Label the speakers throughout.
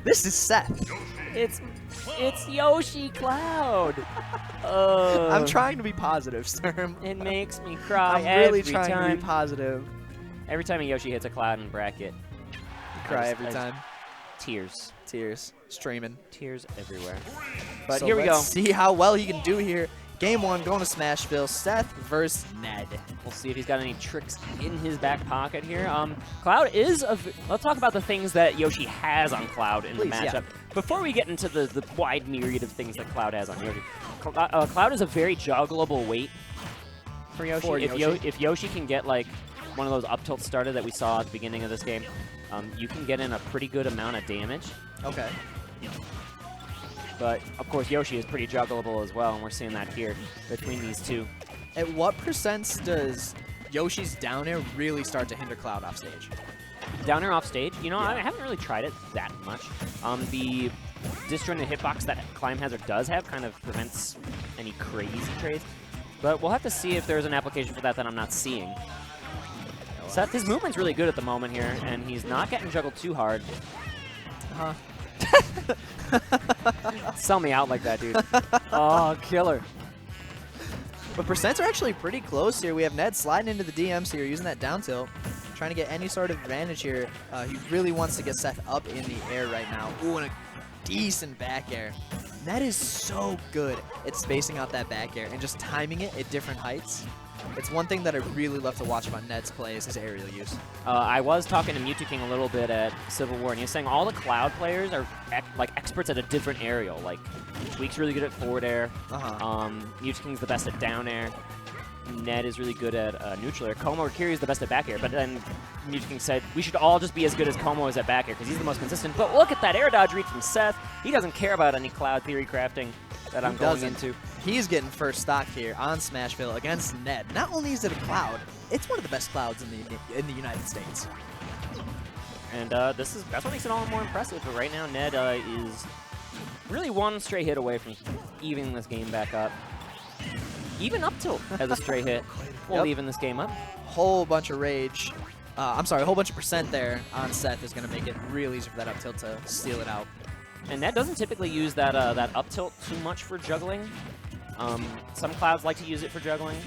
Speaker 1: This is Seth.
Speaker 2: It's Yoshi Cloud.
Speaker 1: I'm trying to be positive, Sturm.
Speaker 2: It makes me cry.
Speaker 1: I'm really
Speaker 2: every
Speaker 1: trying
Speaker 2: time.
Speaker 1: to be positive.
Speaker 2: Every time a Yoshi hits a Cloud in bracket,
Speaker 1: Cry every time.
Speaker 2: Tears.
Speaker 1: Tears streaming.
Speaker 2: Tears everywhere. But
Speaker 1: So
Speaker 2: here we go.
Speaker 1: let's see how well he can do here. Game 1 going to Smashville. Seth versus Ned.
Speaker 2: We'll see if he's got any tricks in his back pocket here. Cloud is let's talk about the things that Yoshi has on Cloud in the matchup.
Speaker 1: Yeah.
Speaker 2: Before we get into the wide myriad of things that Cloud has on Yoshi. Cloud is a very juggleable weight for Yoshi. If Yoshi can get like one of those up tilts started that we saw at the beginning of this game, you can get in a pretty good amount of damage.
Speaker 1: Okay.
Speaker 2: But, of course, Yoshi is pretty juggleable as well, and we're seeing that here between these two.
Speaker 1: At what % does Yoshi's down air really start to hinder Cloud off stage?
Speaker 2: Down air off stage, you know,
Speaker 1: Yeah.
Speaker 2: I haven't really tried it that much. The disjointed hitbox that Climb Hazard does have kind of prevents any crazy trades. But we'll have to see if there's an application for that I'm not seeing. Seth, his movement's really good at the moment here, and he's not getting juggled too hard.
Speaker 1: Huh.
Speaker 2: Sell me out like that, dude. Oh, killer.
Speaker 1: But percents are actually pretty close here. We have Ned sliding into the DMs here, using that down tilt, trying to get any sort of advantage here. He really wants to get Seth up in the air right now. Ooh, and a decent back air. Ned is so good at spacing out that back air and just timing it at different heights. It's one thing that I really love to watch about Ned's play is his aerial use.
Speaker 2: I was talking to Mewtwo King a little bit at Civil War, and he was saying all the Cloud players are like experts at a different aerial. Like, Tweak's really good at forward air. Mewtwo King's the best at down air. Ned is really good at neutral air. Como or Kiri is the best at back air, but then Mewtwo King said we should all just be as good as Como is at back air because he's the most consistent. But look at that air dodge read from Seth. He doesn't care about any Cloud theory crafting that I'm going into.
Speaker 1: He's getting first stock here on Smashville against Ned. Not only is it a Cloud, it's one of the best Clouds in the United States.
Speaker 2: And that's what makes it all more impressive. But right now, Ned is really one stray hit away from evening this game back up. Even up tilt has a stray hit. We'll even this game up.
Speaker 1: Whole bunch of rage. I'm sorry, a whole bunch of percent there on Seth is going to make it real easy for that up tilt to steal it out.
Speaker 2: And Ned doesn't typically use that that up tilt too much for juggling. Some Clouds like to use it for juggling.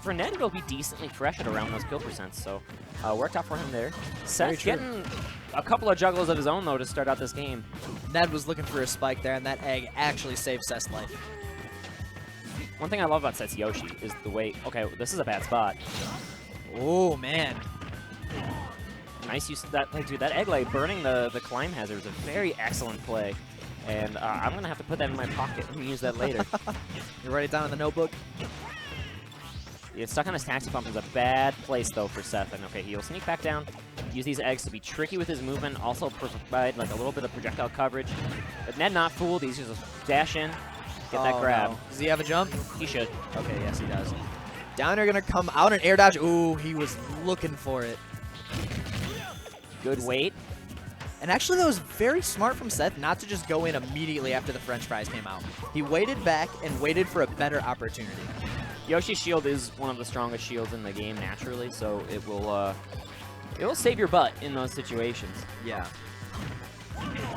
Speaker 2: For Ned, it'll be decently fresh at around those kill percents, so worked out for him there. Seth getting a couple of juggles of his own, though, to start out this game.
Speaker 1: Ned was looking for a spike there, and that egg actually saved Seth's life.
Speaker 2: One thing I love about Seth's Yoshi is the way... Okay, this is a bad spot.
Speaker 1: Oh, man.
Speaker 2: Nice use of that play, dude. That egg lay burning the Climb Hazard is a very excellent play. And I'm going to have to put that in my pocket and use that later.
Speaker 1: You write it down in the notebook?
Speaker 2: Yeah, stuck on his taxi pump is a bad place, though, for Seth. And okay, he'll sneak back down, use these eggs to be tricky with his movement, also provide like a little bit of projectile coverage. But Ned not fooled. He's just dash in, get that grab.
Speaker 1: No. Does he have a jump?
Speaker 2: He should.
Speaker 1: Okay, yes, he does. Down air going to come out and air dodge. Ooh, he was looking for it.
Speaker 2: Good weight.
Speaker 1: And actually, that was very smart from Seth not to just go in immediately after the French fries came out. He waited back and waited for a better opportunity.
Speaker 2: Yoshi's shield is one of the strongest shields in the game naturally, so it will save your butt in those situations.
Speaker 1: Yeah.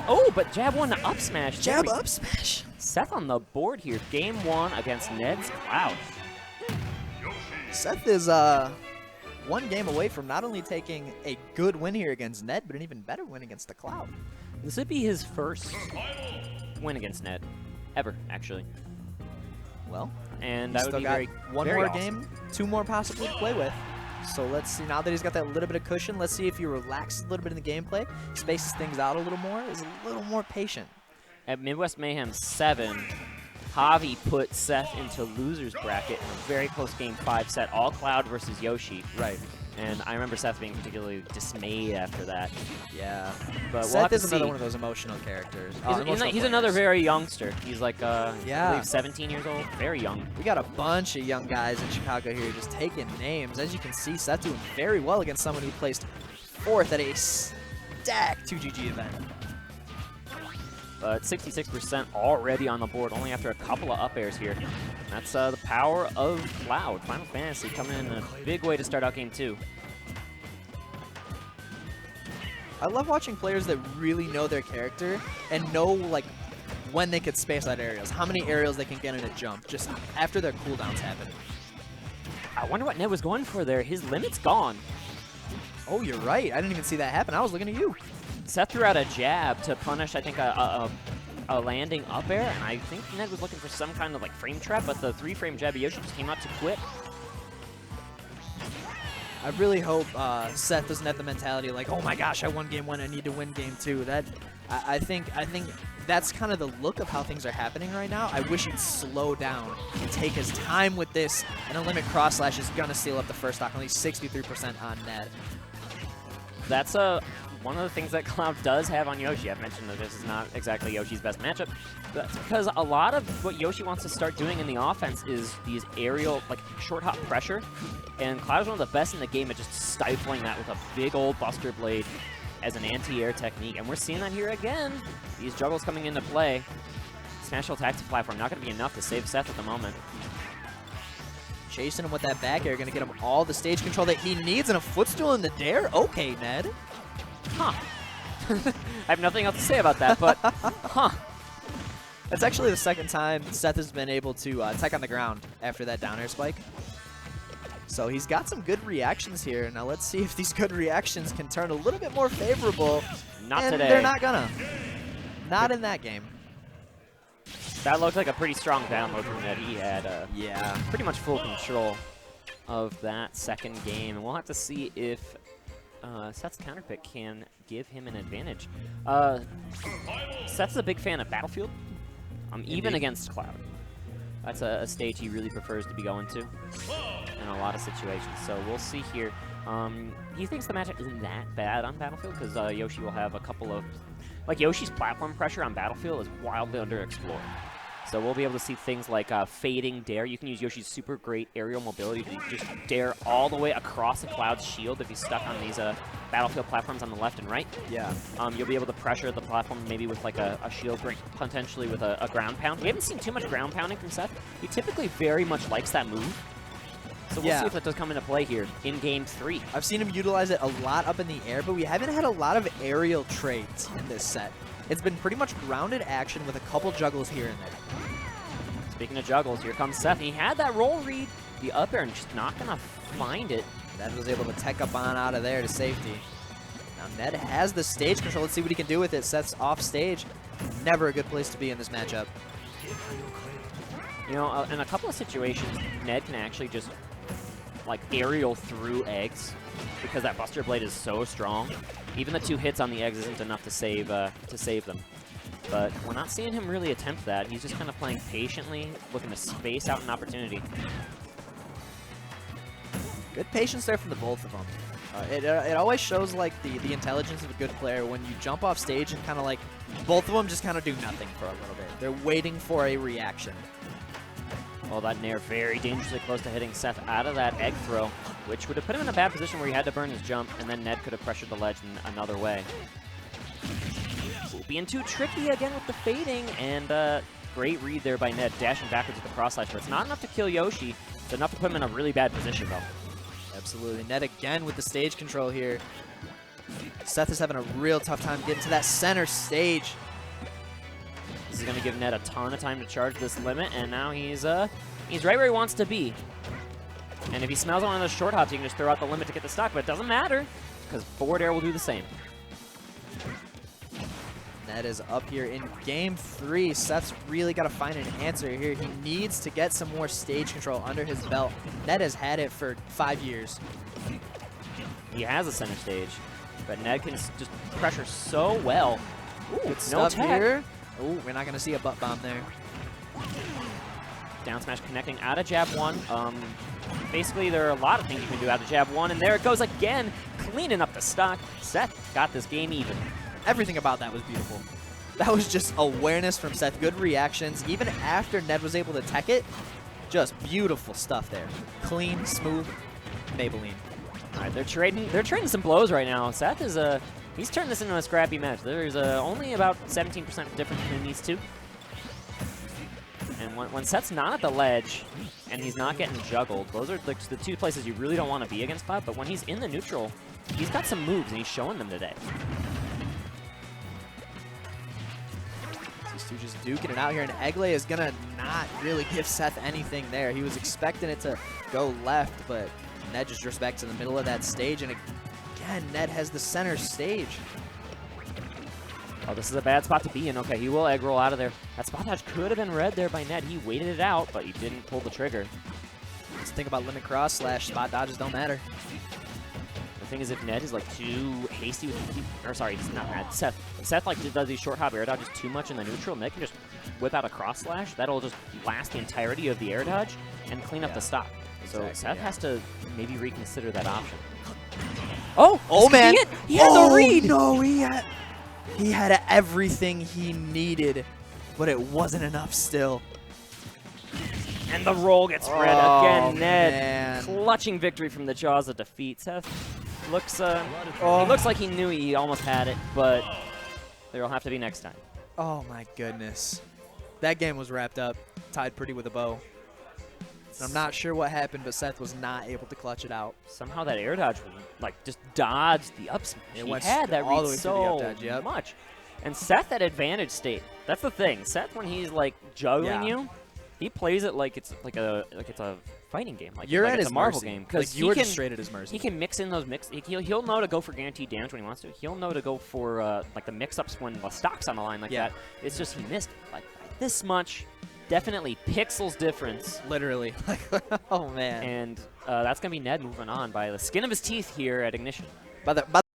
Speaker 2: Oh, but jab one to up smash.
Speaker 1: Jab up smash.
Speaker 2: Seth on the board here. Game 1 against Ned's Cloud.
Speaker 1: Seth is one game away from not only taking a good win here against Ned, but an even better win against the Cloud.
Speaker 2: This would be his first win against Ned, ever, actually.
Speaker 1: Well,
Speaker 2: and that would be
Speaker 1: one
Speaker 2: very
Speaker 1: more
Speaker 2: awesome.
Speaker 1: game, 2 more possibly to play with. So let's see, now that he's got that little bit of cushion, let's see if he relaxes a little bit in the gameplay, spaces things out a little more, is a little more patient.
Speaker 2: At Midwest Mayhem 7, Javi put Seth into loser's bracket in a very close game 5 set, all Cloud versus Yoshi.
Speaker 1: Right.
Speaker 2: And I remember Seth being particularly dismayed after that.
Speaker 1: Yeah.
Speaker 2: But
Speaker 1: Seth is another one of those emotional characters.
Speaker 2: He's another very youngster. He's like, I
Speaker 1: yeah,
Speaker 2: believe 17 years old. Very young.
Speaker 1: We got a bunch of young guys in Chicago here just taking names. As you can see, Seth doing very well against someone who placed 4th at a stacked 2GG event.
Speaker 2: But 66% already on the board, only after a couple of up airs here. That's the power of Cloud. Final Fantasy coming in a big way to start out game 2.
Speaker 1: I love watching players that really know their character and know like when they could space out aerials, how many aerials they can get in a jump, just after their cooldowns happen.
Speaker 2: I wonder what Ned was going for there. His limit's gone.
Speaker 1: Oh, you're right. I didn't even see that happen. I was looking at you.
Speaker 2: Seth threw out a jab to punish, I think, a landing up air, and I think Ned was looking for some kind of like frame trap, but the 3-frame jab Yoshi just came out too quick.
Speaker 1: I really hope Seth doesn't have the mentality like, oh my gosh, I won game 1, I need to win game 2. That I think that's kind of the look of how things are happening right now. I wish he'd slow down and take his time with this, and a limit cross slash is gonna seal up the first stock, only 63% on Ned.
Speaker 2: That's one of the things that Cloud does have on Yoshi. I've mentioned that this is not exactly Yoshi's best matchup. That's because a lot of what Yoshi wants to start doing in the offense is these aerial, like, short hop pressure. And Cloud is one of the best in the game at just stifling that with a big old Buster Blade as an anti-air technique. And we're seeing that here again. These juggles coming into play. Smash attack to platform, not going to be enough to save Seth at the moment.
Speaker 1: Chasing him with that back air, going to get him all the stage control that he needs, and a footstool in the dare? Okay, Ned.
Speaker 2: Huh. I have nothing else to say about that, but huh.
Speaker 1: That's actually the second time Seth has been able to tech on the ground after that down air spike. So he's got some good reactions here. Now let's see if these good reactions can turn a little bit more favorable.
Speaker 2: Not
Speaker 1: and
Speaker 2: today.
Speaker 1: They're not gonna. Not in that game.
Speaker 2: That looked like a pretty strong download from Ned. He had
Speaker 1: yeah,
Speaker 2: pretty much full control of that second game. And we'll have to see if Seth's counter pick can give him an advantage. Seth's a big fan of Battlefield, even against Cloud. That's a stage he really prefers to be going to in a lot of situations. So we'll see here. He thinks the matchup isn't that bad on Battlefield because Yoshi will have a couple of... Like, Yoshi's platform pressure on Battlefield is wildly underexplored. So we'll be able to see things like fading dare. You can use Yoshi's super great aerial mobility to just dare all the way across the Cloud's shield if he's stuck on these Battlefield platforms on the left and right. Yeah. You'll be able to pressure the platform maybe with like a shield break, potentially with a ground pound. We haven't seen too much ground pounding from Seth. He typically very much likes that move. So we'll see if that does come into play here in Game 3.
Speaker 1: I've seen him utilize it a lot up in the air, but we haven't had a lot of aerial trades in this set. It's been pretty much grounded action with a couple juggles here and there.
Speaker 2: Speaking of juggles, here comes Seth. He had that roll read, the up air, and just not going to find it.
Speaker 1: Ned was able to tech up on out of there to safety. Now Ned has the stage control. Let's see what he can do with it. Seth's off stage. Never a good place to be in this matchup.
Speaker 2: You know, in a couple of situations, Ned can actually just like aerial through eggs because that Buster Blade is so strong. Even the 2 hits on the eggs isn't enough to save them. But we're not seeing him really attempt that. He's just kind of playing patiently, looking to space out an opportunity.
Speaker 1: Good patience there from the both of them. It always shows like the intelligence of a good player when you jump off stage and kind of like both of them just kind of do nothing for a little bit. They're waiting for a reaction.
Speaker 2: Well, that Nair very dangerously close to hitting Seth out of that egg throw, which would have put him in a bad position where he had to burn his jump, and then Ned could have pressured the ledge in another way. Ooh, being too tricky again with the fading, and great read there by Ned, dashing backwards with the cross slash. It's not enough to kill Yoshi, it's enough to put him in a really bad position, though.
Speaker 1: Absolutely. Ned again with the stage control here. Seth is having a real tough time getting to that center stage.
Speaker 2: This is going to give Ned a ton of time to charge this limit, and now he's right where he wants to be. And if he smells one of those short hops, he can just throw out the limit to get the stock, but it doesn't matter, because forward air will do the same.
Speaker 1: Ned is up here in Game 3. Seth's really got to find an answer here. He needs to get some more stage control under his belt. Ned has had it for 5 years.
Speaker 2: He has a center stage, but Ned can just pressure so well.
Speaker 1: Ooh, good
Speaker 2: no
Speaker 1: stuff
Speaker 2: tag
Speaker 1: here. Ooh, we're not going to see a butt bomb there.
Speaker 2: Down smash connecting out of jab 1. Basically, there are a lot of things you can do out of jab 1, and there it goes again, cleaning up the stock. Seth got this game even.
Speaker 1: Everything about that was beautiful. That was just awareness from Seth. Good reactions. Even after Ned was able to tech it, just beautiful stuff there. Clean, smooth, Maybelline.
Speaker 2: All right, they're trading some blows right now. Seth is he's turned this into a scrappy match. There's only about 17% difference between these two. And when Seth's not at the ledge and he's not getting juggled, those are the 2 places you really don't want to be against Cloud. But when he's in the neutral, he's got some moves and he's showing them today.
Speaker 1: 2 just duking it out here, and Egley is going to not really give Seth anything there. He was expecting it to go left, but Ned just drifts back to the middle of that stage, and again, Ned has the center stage.
Speaker 2: Oh, this is a bad spot to be in. Okay, he will egg roll out of there. That spot dodge could have been read there by Ned. He waited it out, but he didn't pull the trigger.
Speaker 1: Let's think about limit cross slash spot dodges don't matter.
Speaker 2: The thing is, if Ned is like too hasty with, or sorry, it's not Ned, Seth. If Seth like does these short hop air dodges too much in the neutral, Ned can just whip out a cross slash. That'll just last the entirety of the air dodge and clean up the stock. So Seth has to maybe reconsider that option. Oh
Speaker 1: man!
Speaker 2: He had the read.
Speaker 1: No, he had everything he needed, but it wasn't enough still.
Speaker 2: And the roll gets read again. Ned
Speaker 1: Man.
Speaker 2: clutching victory from the jaws of defeat. Seth looks he looks like he knew he almost had it, but there'll have to be next time.
Speaker 1: Oh my goodness. That game was wrapped up, tied pretty with a bow. And I'm not sure what happened, but Seth was not able to clutch it out.
Speaker 2: Somehow that air dodge, like, just dodged the up smash.
Speaker 1: It
Speaker 2: He
Speaker 1: went
Speaker 2: had that
Speaker 1: all
Speaker 2: read
Speaker 1: the way through the
Speaker 2: so
Speaker 1: up dodge, yep.
Speaker 2: much. And Seth at advantage state. That's the thing. Seth, when he's like juggling you, he plays it like it's like it's a fighting game, like
Speaker 1: You're
Speaker 2: like
Speaker 1: at
Speaker 2: it's
Speaker 1: his
Speaker 2: a Marvel
Speaker 1: mercy.
Speaker 2: game.
Speaker 1: Like you were just straight at his mercy.
Speaker 2: He can mix in those he'll know to go for guaranteed damage when he wants to. He'll know to go for like the mix-ups when the stock's on the line like that. It's just he missed like this much. Definitely pixels difference.
Speaker 1: Literally. Oh man.
Speaker 2: And that's gonna be Ned moving on by the skin of his teeth here at Ignition.
Speaker 1: By the